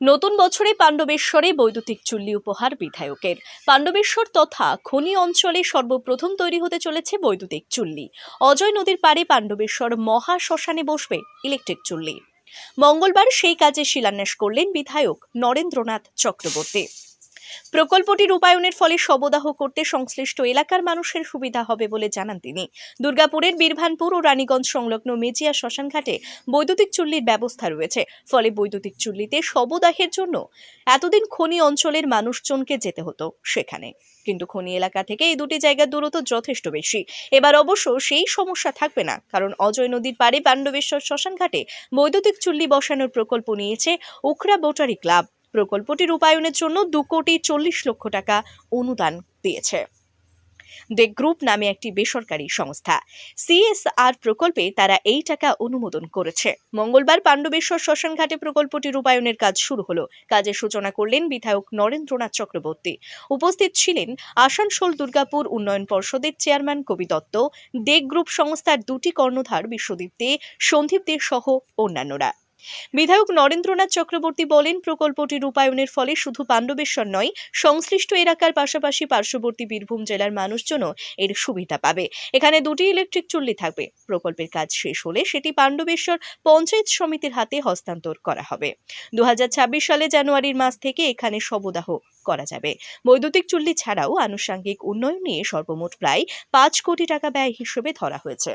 নতুন বছরে পাণ্ডবেশ্বরে বৈদ্যুতিক চুল্লি উপহার বিধায়কের। পাণ্ডবেশ্বর তথা খনি অঞ্চলে সর্বপ্রথম তৈরি হতে চলেছে বৈদ্যুতিক চুল্লি। অজয় নদীর পাড়ে পাণ্ডবেশ্বর মহা শ্মশানে বসবে ইলেকট্রিক চুল্লি। মঙ্গলবার সেই কাজে শিলান্যাস করলেন বিধায়ক নরেন্দ্রনাথ চক্রবর্তী। প্রকল্পটি রূপায়ণের ফলে শবদাহ করতে সংশ্লিষ্ট এলাকার মানুষের সুবিধা হবে বলে জানান তিনি। দুর্গাপুরের বীরভানপুর ও রানীগঞ্জ সংলগ্ন মেজিয়া শ্মশানঘাটে বৈদ্যুতিক চুল্লির ব্যবস্থা রয়েছে। ফলে বৈদ্যুতিক চুল্লিতে শবদাহের জন্য এতদিন খনি অঞ্চলের মানুষজনকে যেতে হতো সেখানে, কিন্তু খনি এলাকা থেকে এই দুটি জায়গার দূরত্ব যথেষ্ট বেশি। এবার অবশ্য সেই সমস্যা থাকবে না, কারণ অজয় নদীর পাড়ে পাণ্ডবেশ্বর শ্মশানঘাটে বৈদ্যুতিক চুল্লি বসানোর প্রকল্প নিয়েছে উখরা বোটারি ক্লাব। প্রকল্পটি রূপায়ণের জন্য 2,40,00,000 টাকা অনুদান দিয়েছে দে গ্রুপ নামে একটি বেসরকারি সংস্থা। CSR প্রকল্পে তারা এই টাকা অনুমোদন করেছে। মঙ্গলবার পাণ্ডবেশ্বর শ্মশানঘাটে প্রকল্পটি রূপায়ণের কাজ শুরু হলো। কাজের সূচনা করলেন বিধায়ক নরেন্দ্রনাথ চক্রবর্তী। উপস্থিত ছিলেন আসানসোল দুর্গাপুর উন্নয়ন পর্ষদের চেয়ারম্যান কবি দত্ত, দে গ্রুপ সংস্থার দুটি কর্ণধার বিশ্বদীপ দে, সন্দীপ দে সহ অন্যান্যরা। বিধায়ক নরেন্দ্রনাথ চক্রবর্তী বলেন, প্রকল্পটি রূপায়ণের ফলে শুধু পাণ্ডবেশ্বর নয়, সংশ্লিষ্ট এলাকার পাশাপাশি পার্শ্ববর্তী বীরভূম জেলার মানুষজনও এর সুবিধা পাবে। এখানে দুটি ইলেকট্রিক চুল্লি থাকবে। প্রকল্পের কাজ শেষ হলে সেটি পাণ্ডবেশ্বর পঞ্চায়েত সমিতির হাতে হস্তান্তর করা হবে। 2026 সালে জানুয়ারির মাস থেকে এখানে শবদাহ করা যাবে। বৈদ্যুতিক চুল্লি ছাড়াও আনুষঙ্গিক উন্নয়ন নিয়ে সর্বমোট প্রায় 5 কোটি টাকা ব্যয় হিসেবে ধরা হয়েছে।